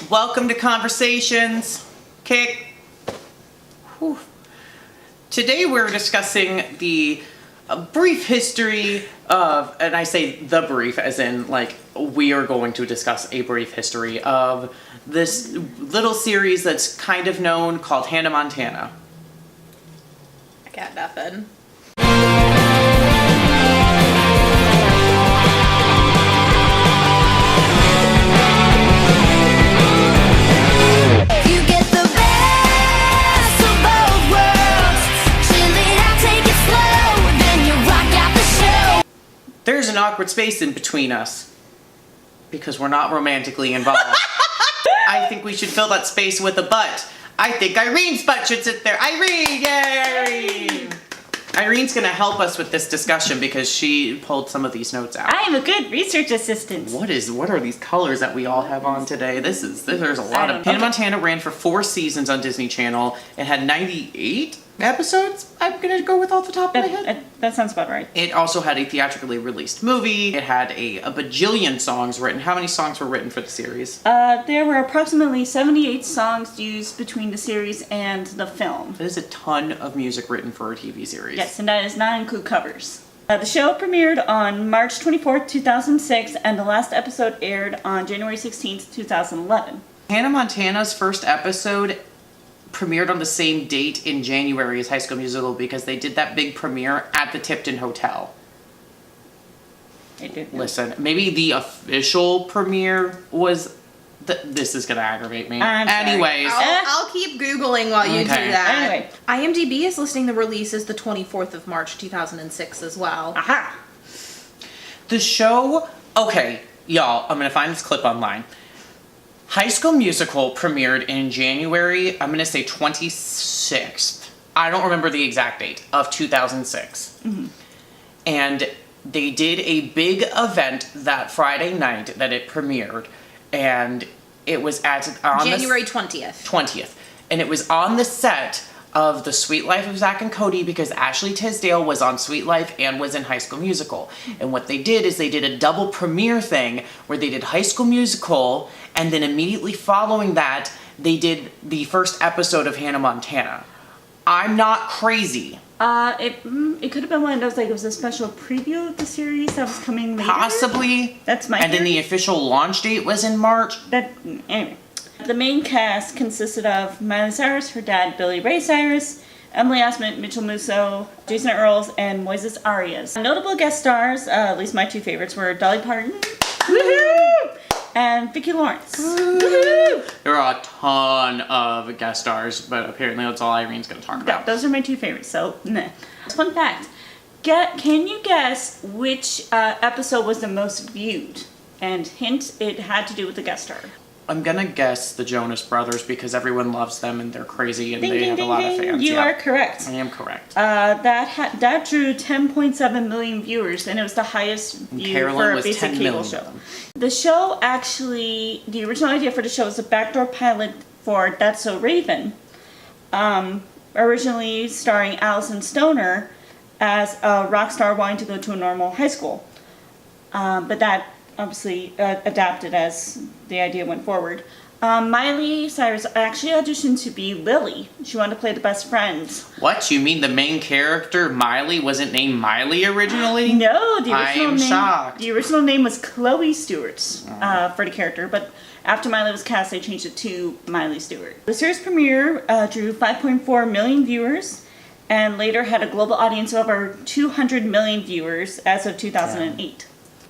Welcome to Converse-ations. Kick. Whew. Today we're discussing the brief history of, and I say the brief as in like we are going to discuss a brief history of this little series that's kind of known called Hannah Montana. I got nothing. There's an awkward space in between us because we're not romantically involved. I think we should fill that space with a butt. I think Irene's butt should sit there. Irene! Yay, Irene! Irene's gonna help us with this discussion because she pulled some of these notes out. I am a good research assistant. What are these colors that we all have on today? There's a lot of... Hannah Montana ran for 4 seasons on Disney Channel. It had 98 episodes. I'm gonna go with off the top of my head. That sounds about right. It also had a theatrically released movie. It had a bajillion songs written. How many songs were written for the series? There were approximately 78 songs used between the series and the film. That is a ton of music written for a TV series. Yes, and that does not include covers. The show premiered on March 24th, 2006, and the last episode aired on January 16th, 2011. Hannah Montana's first episode premiered on the same date in January as High School Musical because they did that big premiere at the Tipton Hotel. They did. Listen, maybe the official premiere was... This is gonna aggravate me. Anyways. I'll keep Googling while you do that. Anyway. IMDb is listing the release as the 24th of March, 2006 as well. Aha! The show... Okay, y'all, I'm gonna find this clip online. High School Musical premiered in January, I'm going to say 26th. I don't remember the exact date, of 2006. Mm-hmm. And they did a big event that Friday night that it premiered. And it was on January 20th. 20th. And it was on the set of The Sweet Life of Zach and Cody because Ashley Tisdale was on Sweet Life and was in High School Musical. And what they did is they did a double premiere thing where they did High School Musical and then immediately following that they did the first episode of Hannah Montana. I'm not crazy. It could have been one of those, like, it was a special preview of the series that was coming later. Possibly. That's my And then the official launch date was in March. Anyway. The main cast consisted of Miley Cyrus, her dad, Billy Ray Cyrus, Emily Osment, Mitchell Musso, Jason Earls, and Moises Arias. Notable guest stars, at least my 2 favorites, were Dolly Parton, woohoo, and Vicki Lawrence. Woohoo. There are a ton of guest stars, but apparently that's all Irene's going to talk about. Those are my 2 favorites, so nah. Fun fact, can you guess which episode was the most viewed? And hint, it had to do with the guest star. I'm gonna guess the Jonas Brothers because everyone loves them and they're crazy and they have a lot of fans. You are correct. I am correct. That drew 10.7 million viewers, and it was the highest view for a basic cable show. The show actually, the original idea for the show was a backdoor pilot for That's So Raven, originally starring Allison Stoner as a rock star wanting to go to a normal high school, but that obviously adapted as the idea went forward. Miley Cyrus actually auditioned to be Lily. She wanted to play the best friend. What? You mean the main character, Miley, wasn't named Miley originally? No, the original shocked. The original name was Chloe Stewart for the character, but after Miley was cast, they changed it to Miley Stewart. The series premiere drew 5.4 million viewers, and later had a global audience of over 200 million viewers as of 2008.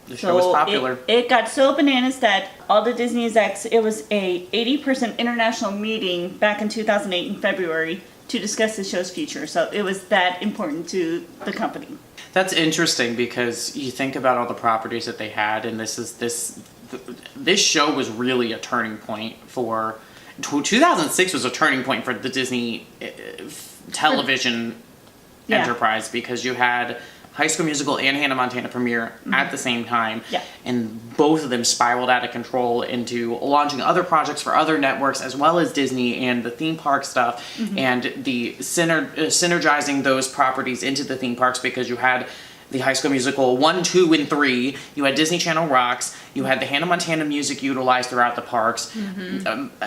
The show was popular. It got so bananas that all the Disney execs, it was a 80-person international meeting back in 2008 in February to discuss the show's future. So it was that important to the company. That's interesting because you think about all the properties that they had, and this show was really a turning point for... 2006 was a turning point for the Disney television enterprise because you had High School Musical and Hannah Montana premiere at the same time. Yeah. And both of them spiraled out of control into launching other projects for other networks as well as Disney and the theme park stuff and the synergizing those properties into the theme parks because you had the High School Musical 1, 2, and 3. You had Disney Channel Rocks. You had the Hannah Montana music utilized throughout the parks.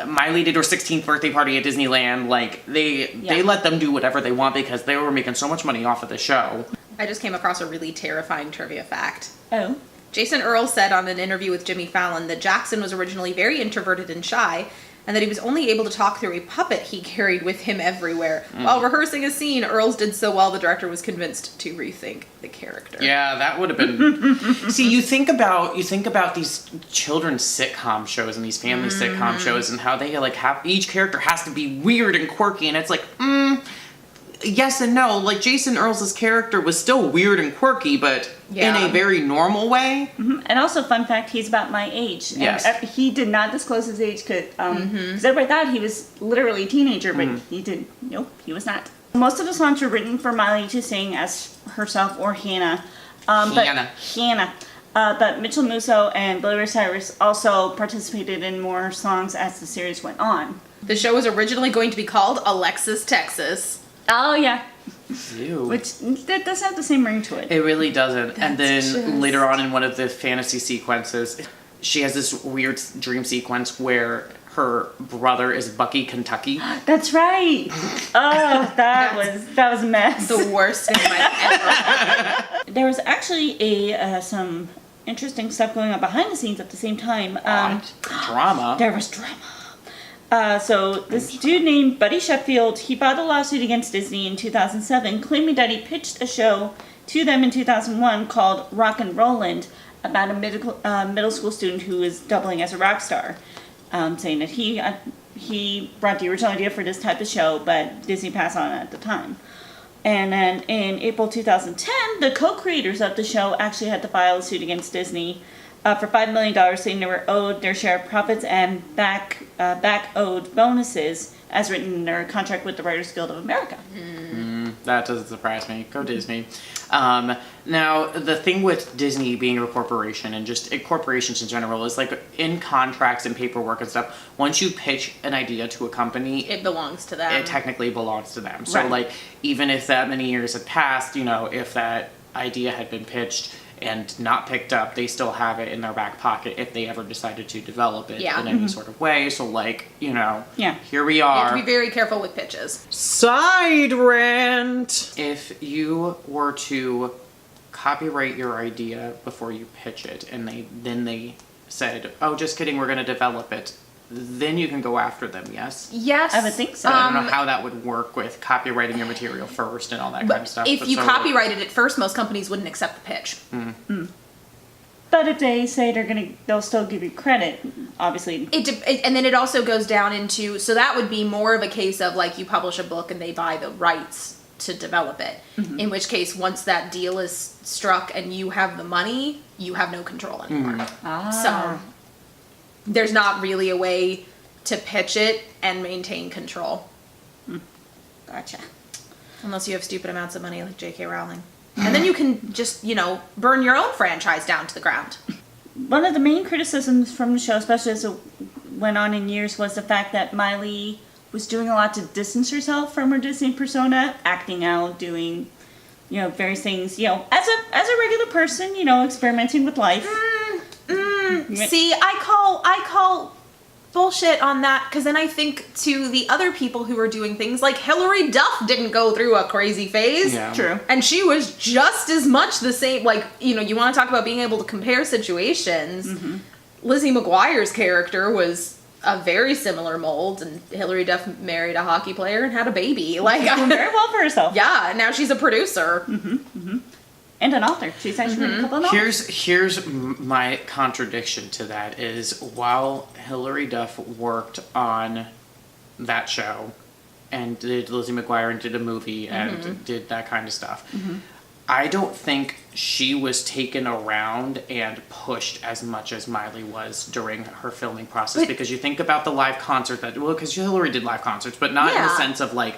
Miley did her 16th birthday party at Disneyland. Like, they let them do whatever they want because they were making so much money off of the show. I just came across a really terrifying trivia fact. Oh. Jason Earle said on an interview with Jimmy Fallon that Jackson was originally very introverted and shy, and that he was only able to talk through a puppet he carried with him everywhere. While rehearsing a scene, Earls did so well the director was convinced to rethink the character. Yeah, that would have been. See, you think about these children's sitcom shows and these family sitcom shows and how they like have each character has to be weird and quirky, and it's like, yes and no. Like Jason Earls' character was still weird and quirky, but in a very normal way. And also, fun fact, he's about my age. Yes. And he did not disclose his age because everybody thought he was literally a teenager, but nope, he was not. Most of the songs were written for Miley to sing as herself or Hannah. Hannah. But Mitchell Musso and Billy Ray Cyrus also participated in more songs as the series went on. The show was originally going to be called Alexis, Texas. Oh, yeah. Ew. Which, that doesn't have the same ring to it. It really doesn't. And then That's just- later on in one of the fantasy sequences, she has this weird dream sequence where her brother is Bucky Kentucky. That's right. Oh, that was a mess. The worst name I've ever. There was actually some interesting stuff going on behind the scenes at the same time. Drama. There was drama. So this dude named Buddy Sheffield, he filed a lawsuit against Disney in 2007, claiming that he pitched a show to them in 2001 called Rock and Rollin', about a middle school student who is doubling as a rock star, saying that he brought the original idea for this type of show, but Disney passed on it at the time. And then in April 2010, the co-creators of the show actually had to file a suit against Disney for $5 million, saying they were owed their share of profits and back owed bonuses as written in their contract with the Writers Guild of America. That doesn't surprise me. Go Disney. Now, the thing with Disney being a corporation and just corporations in general is like in contracts and paperwork and stuff, once you pitch an idea to a company, It belongs to them. it technically belongs to them. So Right. like, even if that many years had passed, if that idea had been pitched and not picked up, they still have it in their back pocket if they ever decided to develop it in any sort of way. So like, here we You have are. to be very careful with pitches. Side rant. If you were to copyright your idea before you pitch it and they said, oh, just kidding, we're going to develop it, then you can go after them, yes? Yes. I would think so. I don't know how that would work with copywriting your material first and all that kind of stuff. If but you so- copyrighted it first, most companies wouldn't accept the pitch. But if they say they'll still give you credit, obviously. And then it also goes down into, so that would be more of a case of like you publish a book and they buy the rights to develop it. In which case, once that deal is struck and you have the money, you have no control anymore. So there's not really a way to pitch it and maintain control. Gotcha. Unless you have stupid amounts of money like J.K. Rowling. And then you can just, burn your own franchise down to the ground. One of the main criticisms from the show, especially as it went on in years, was the fact that Miley was doing a lot to distance herself from her Disney persona, acting out, doing, various things, as a regular person, experimenting with life. See, I call bullshit on that, because then I think to the other people who are doing things, like Hilary Duff didn't go through a crazy phase. Yeah. True. And she was just as much the same, like, you want to talk about being able to compare situations. Lizzie McGuire's character was a very similar mold, and Hilary Duff married a hockey player and had a baby. Like, Doing very well for herself. yeah, and now she's a producer. And an author. She's actually written a couple of novels. Here's my contradiction to that is while Hilary Duff worked on that show and did Lizzie McGuire and did a movie and did that kind of stuff, I don't think she was taken around and pushed as much as Miley was during her filming process, because you think about the live concert because Hilary did live concerts, but not in the Yeah. sense of like,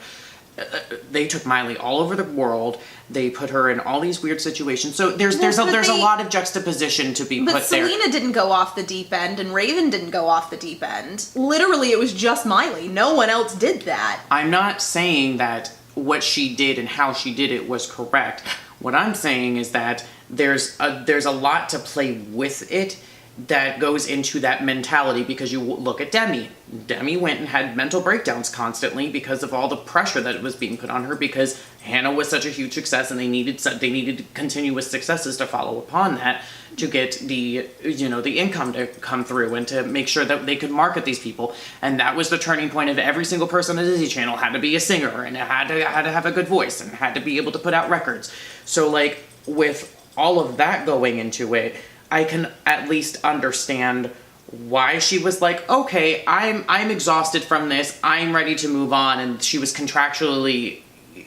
they took Miley all over the world. They put her in all these weird situations. So there's a lot of juxtaposition to be But put there. Selena didn't go off the deep end, and Raven didn't go off the deep end. Literally, it was just Miley. No one else did that. I'm not saying that what she did and how she did it was correct. What I'm saying is that there's a lot to play with it that goes into that mentality, because you look at Demi. Demi went and had mental breakdowns constantly because of all the pressure that was being put on her, because Hannah was such a huge success and they needed continuous successes to follow upon that to get the income to come through and to make sure that they could market these people. And that was the turning point of every single person on the Disney Channel had to be a singer, and it had to have a good voice, and had to be able to put out records. So like with all of that going into it, I can at least understand why she was like, okay, I'm exhausted from this, I'm ready to move on. And she was contractually,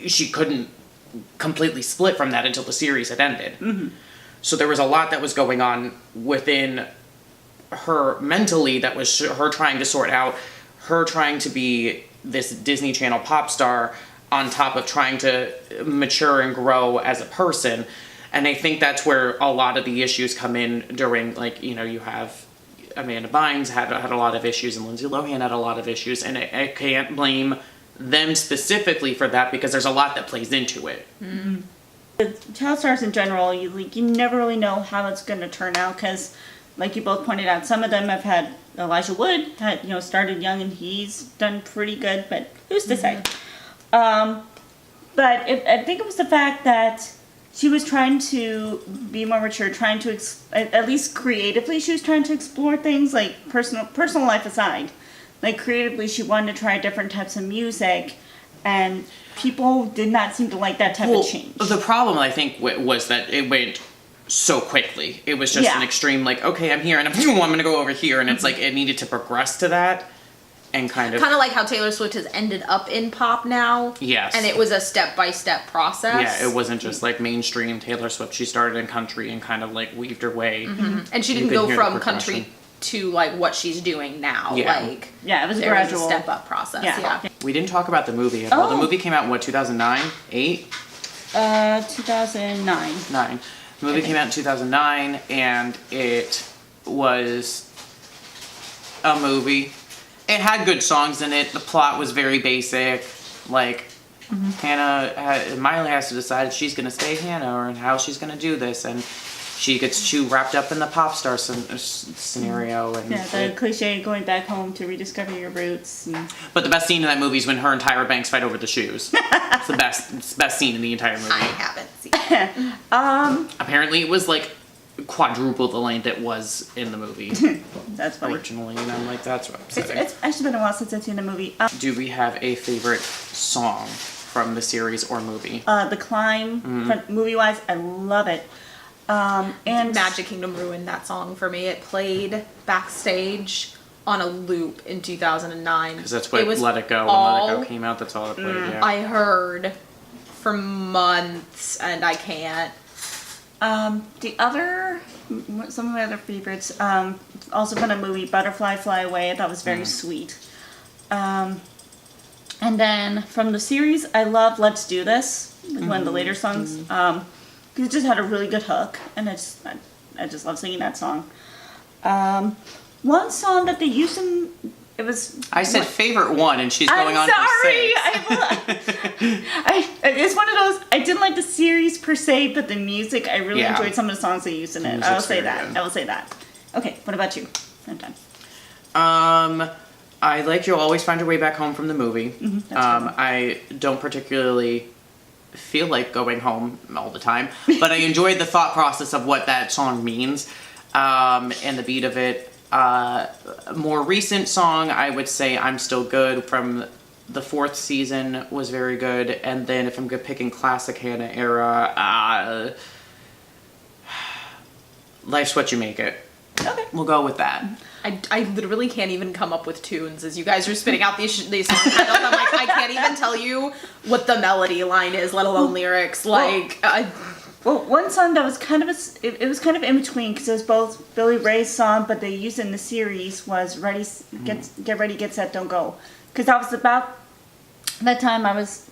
she couldn't completely split from that until the series had ended. Mm-hmm. So there was a lot that was going on within her mentally that was her trying to sort out, her trying to be this Disney Channel pop star on top of trying to mature and grow as a person. And I think that's where a lot of the issues come in during, like, you have Amanda Bynes had a lot of issues, and Lindsay Lohan had a lot of issues, and I can't blame them specifically for that, because there's a lot that plays into it. Mm-hmm. The child stars in general, you never really know how it's going to turn out, because, like you both pointed out, some of them have had, Elijah Wood had, started young and he's done pretty good, but who's to say? But I think it was the fact that she was trying to be more mature, trying to, at least creatively, she was trying to explore things, like personal life aside. Like, creatively, she wanted to try different types of music, and people did not seem to like that type of change. The problem, I think, was that it went so quickly. It was just an extreme, like, okay, I'm here, and I'm going to go over here, and it's like, it needed to progress to that. And kind of like how Taylor Swift has ended up in pop now. Yes. And it was a step-by-step process. Yeah, it wasn't just like mainstream Taylor Swift. She started in country and kind of like weaved her way. Mm-hmm. And she didn't go from country to like what she's doing now. Yeah. Like, it was gradual. Was a step-up process. Yeah. We didn't talk about the movie at all. The movie came out in what, 2009? 8? 2009. 9. The movie came out in 2009, and it was a movie. It had good songs in it. The plot was very basic. Like, Miley has to decide if she's going to stay Hannah or how she's going to do this. And she gets too wrapped up in the pop star scenario. And the cliche going back home to rediscover your roots. But the best scene in that movie is when her and Tyra Banks fight over the shoes. It's the best scene in the entire movie. I haven't seen it. Apparently it was like quadruple the length it was in the movie. That's funny. Originally, and I'm like, that's what I'm saying. It's actually been a while since I've seen the movie. Do we have a favorite song from the series or movie? The Climb, movie-wise, I love it. And Magic Kingdom ruined that song for me. It played backstage on a loop in 2009. Because that's what Let It Go, when Let It Go came out, that's all it played, yeah. I heard for months, and I can't. Some of my other favorites, also from a movie, Butterfly Fly Away, I thought was very sweet. And then from the series, I love Let's Do This, one of the later songs. It just had a really good hook, and I just love singing that song. One song that they used in, it was... I said favorite one, and she's going on for 6. It's one of those, I didn't like the series per se, but the music, I really enjoyed some of the songs they used in it. I will say that. Okay, what about you? I'm done. I like You'll Always Find Your Way Back Home from the movie. I don't particularly feel like going home all the time, but I enjoyed the thought process of what that song means, and the beat of it. More recent song, I would say I'm Still Good from the 4th season was very good. And then if I'm picking classic Hannah era, Life's What You Make It. Okay. We'll go with that. I literally can't even come up with tunes as you guys are spitting out these songs. I'm like, I can't even tell you what the melody line is, let alone lyrics. Like, well, one song that was kind of it was kind of in between, because it was both Billy Ray's song, but they used it in the series, was Get Ready, Get Set, Don't Go, because that was about that time I was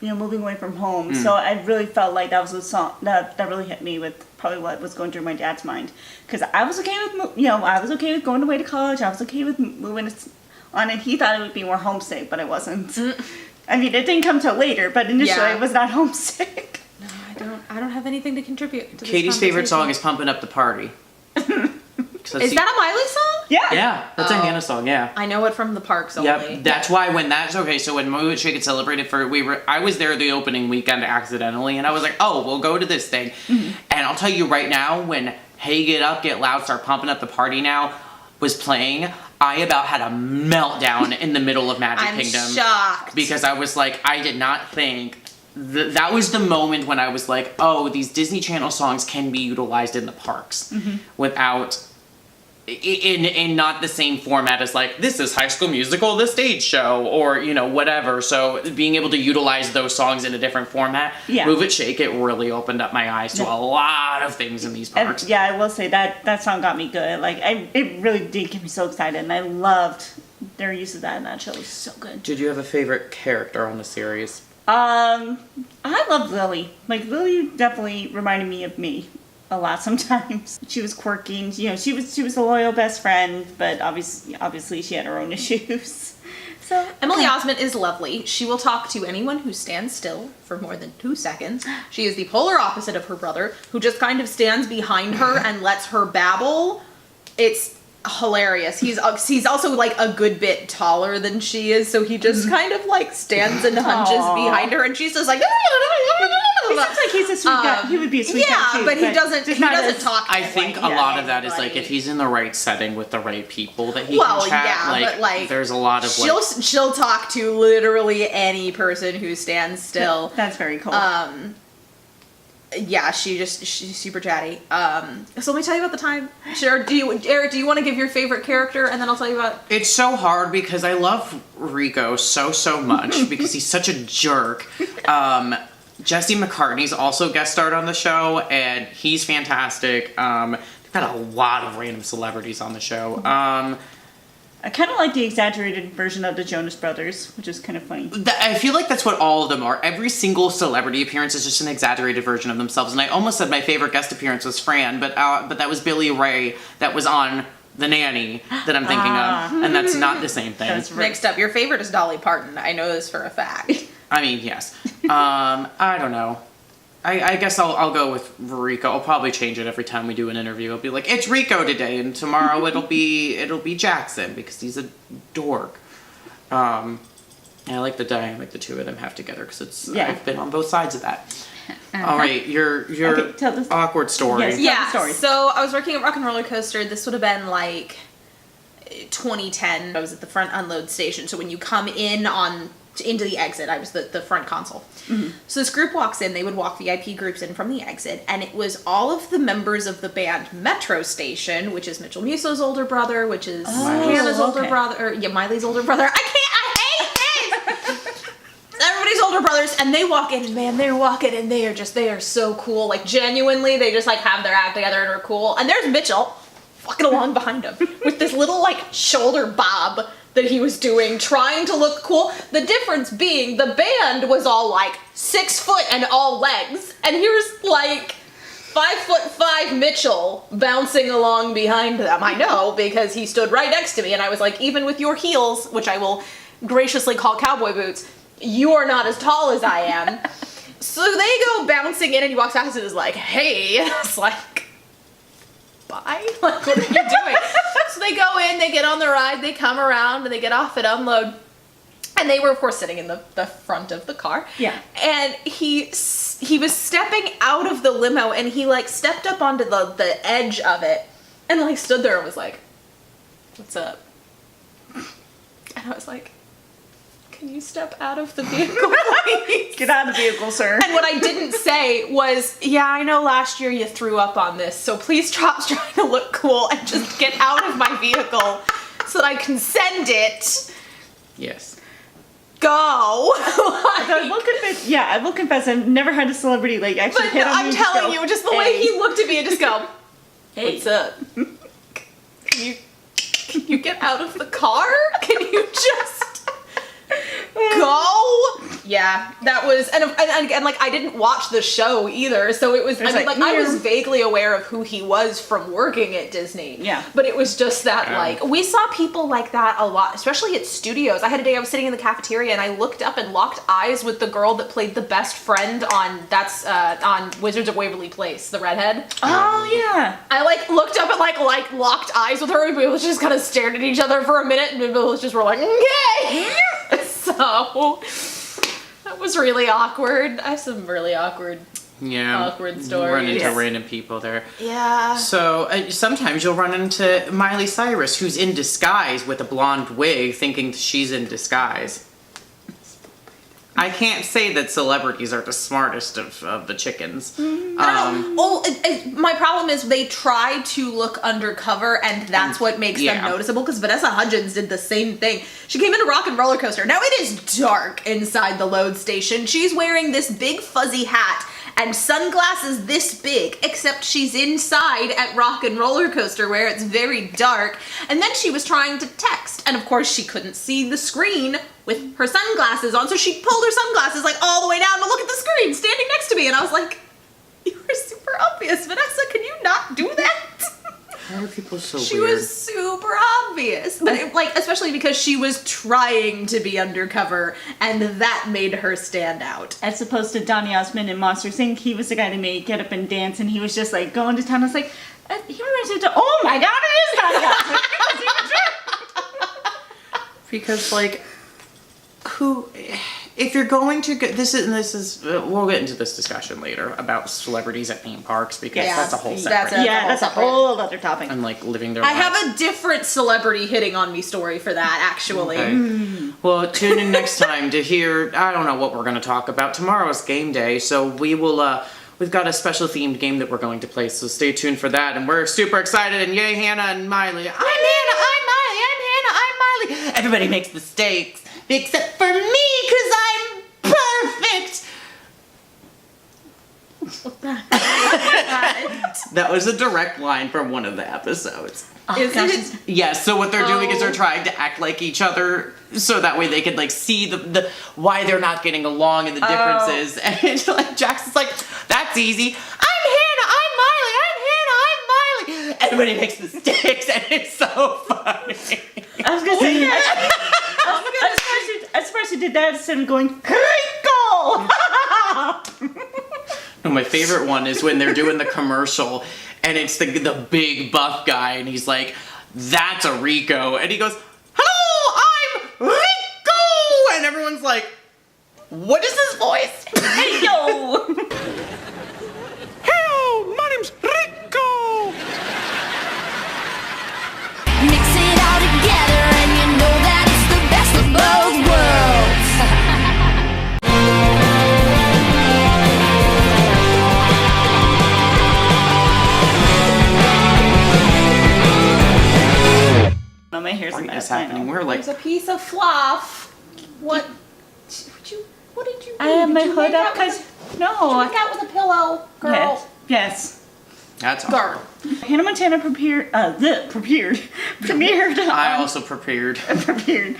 moving away from home, so I really felt like that was a song that really hit me with probably what was going through my dad's mind, because I was okay with going away to college, I was okay with moving on, and he thought it would be more homesick, but it wasn't. I mean, it didn't come till later, but initially I was not homesick. I have anything to contribute to this Katie's favorite song conversation. is Pumpin' Up the Party. Is that a Miley song? Yeah. Yeah, that's a Hannah song, yeah. I know it from the parks only. Yep, that's why when that's okay. So when Move It Shake It celebrated I was there the opening weekend accidentally, and I was like, oh, we'll go to this thing, and I'll tell you right now, when Hey Get Up, Get Loud, Start Pumping Up the Party Now was playing, I about had a meltdown in the middle of Magic Kingdom. I'm shocked because I was like, I did not think. That was the moment when I was like, oh, these Disney Channel songs can be utilized in the parks without. In not the same format as like, this is High School Musical, the stage show, or, you know, whatever. So being able to utilize those songs in a different format, Move It, Shake It really opened up my eyes to a lot of things in these parks. And, yeah, I will say that song got me good. Like, it really did get me so excited, and I loved their use of that in that show. It was so good. Did you have a favorite character on the series? I love Lily. Like, Lily definitely reminded me of me a lot sometimes. She was quirky, and, you know, she was a loyal best friend, but obviously she had her own issues. So Emily Osment is lovely. She will talk to anyone who stands still for more than 2 seconds. She is the polar opposite of her brother, who just kind of stands behind her and lets her babble. It's hilarious. He's also like a good bit taller than she is, so he just kind of like stands and hunches behind her, and she's just like. He seems like he's a sweet guy. He would be a sweet guy too. But he doesn't talk. I think a lot of that is like if he's in the right setting with the right people that he can chat. But like there's a lot of she'll talk to literally any person who stands still. That's very cool. Yeah, she's super chatty. So let me tell you about the time. Eric, do you want to give your favorite character, and then I'll tell you about. It's so hard because I love Rico so much because he's such a jerk. Jesse McCartney's also guest starred on the show, and he's fantastic. They've got a lot of random celebrities on the show. I kind of like the exaggerated version of the Jonas Brothers, which is kind of funny. I feel like that's what all of them are. Every single celebrity appearance is just an exaggerated version of themselves. And I almost said my favorite guest appearance was Fran, but that was Billy Ray that was on The Nanny that I'm thinking of, and that's not the same thing. Next up, your favorite is Dolly Parton. I know this for a fact. I mean, yes. I don't know. I guess I'll go with Rico. I'll probably change it every time we do an interview. I'll be like, it's Rico today, and tomorrow it'll be Jackson because he's a dork. And I like the dynamic the two of them have together because I've been on both sides of that. All right, your awkward story. Yes, tell the story. So I was working at Rock and Roller Coaster. This would have been like 2010. I was at the front unload station. So when you come into the exit, I was the front console. So this group walks in. They would walk VIP groups in from the exit, and it was all of the members of the band Metro Station, which is Mitchell Musso's older brother, which is Hannah's older brother, or Miley's older brother. I hate this. Everybody's older brothers, and they walk in, and man, they're walking, and they are so cool. Like genuinely, they just like have their act together and are cool. And there's Mitchell walking along behind them with this little like shoulder bob that he was doing, trying to look cool. The difference being the band was all like 6 foot and all legs, and here's like 5'5" Mitchell bouncing along behind them. I know, because he stood right next to me, and I was like, even with your heels, which I will graciously call cowboy boots, you are not as tall as I am. So they go bouncing in, and he walks past and is like, hey. It's like, bye? Like, what are you doing? So they go in, they get on the ride, they come around, and they get off at unload. And they were, of course, sitting in the front of the car. Yeah. And he was stepping out of the limo, and he, like, stepped up onto the edge of it, and, like, stood there and was like, what's up? And I was like, can you step out of the vehicle, please? Get out of the vehicle, sir. And what I didn't say was, yeah, I know last year you threw up on this, so please stop trying to look cool and just get out of my vehicle so that I can send it. Yes. Go. I will confess, I've never had a celebrity like actually hit on me. I'm telling you, just the way he looked at me and just go, hey, what's up? Can you get out of the car? Can you just go? Yeah, that was, and like I didn't watch the show either, so it was. I mean, like I was vaguely aware of who he was from working at Disney. Yeah, but it was just that like we saw people like that a lot, especially at studios. I had a day I was sitting in the cafeteria and I looked up and locked eyes with the girl that played the best friend on on Wizards of Waverly Place, the redhead. Oh yeah. I like looked up and like locked eyes with her, and we just kind of stared at each other for a minute, and we both just were like, okay. So. That was really awkward. I have some really awkward stories. Run into random people there. Yeah. So sometimes you'll run into Miley Cyrus, who's in disguise with a blonde wig, thinking she's in disguise. I can't say that celebrities are the smartest of the chickens. My problem is they try to look undercover, and that's what makes them noticeable, because Vanessa Hudgens did the same thing. She came into Rock and Roller Coaster. Now, it is dark inside the load station. She's wearing this big fuzzy hat and sunglasses this big, except she's inside at Rock and Roller Coaster where it's very dark. And then she was trying to text, and of course she couldn't see the screen with her sunglasses on, so she pulled her sunglasses like all the way down to look at the screen standing next to me, and I was like, you were super obvious, Vanessa, can you not do that? Why are people so weird? She was super obvious, but especially because she was trying to be undercover, and that made her stand out. As opposed to Donny Osmond in Monsters Inc., he was the guy that made Get Up and Dance, and he was just like going to town. I was like, he reminds me of, oh my god, it is Donny Osmond. Because like, who? If you're going to go, this is we'll get into this discussion later about celebrities at theme parks, because that's a whole separate. That's a whole other topic. And like living their I lives. have a different celebrity hitting on me story for that, actually. Okay. Well, tune in next time to hear, I don't know what we're going to talk about. Tomorrow's game day, so we will, we've got a special themed game that we're going to play, so stay tuned for that. And we're super excited, and yay, Hannah and Miley. I'm Hannah, I'm Miley, I'm Hannah, I'm Miley. Everybody makes mistakes, except for me, because I'm perfect. That was a direct line from one of the episodes. Is it? Yes, so what they're doing is they're trying to act like each other, so that way they could like see the why they're not getting along and the differences. And it's like Jackson's like, that's easy. I'm Hannah, I'm Miley, I'm Hannah, I'm Miley. Everybody makes mistakes, and it's so funny. I was gonna say, I'm surprised you did that instead of going, Crinkle! No, my favorite one is when they're doing the commercial, and it's the big buff guy, and he's like, that's a Rico. And he goes, hello, I'm Rico! And everyone's like, what is his voice? Hello! Hello, my name's Rico! Mix it all together and you know that it's the best of both worlds. No, my hair's a What mess. is happening? We're like, There's a piece of fluff. What did you do? I have my Did you hood make up out with because no. Make out with a pillow, girl. Yes. that's Girl. Hannah Montana premiered. I also prepared. Prepared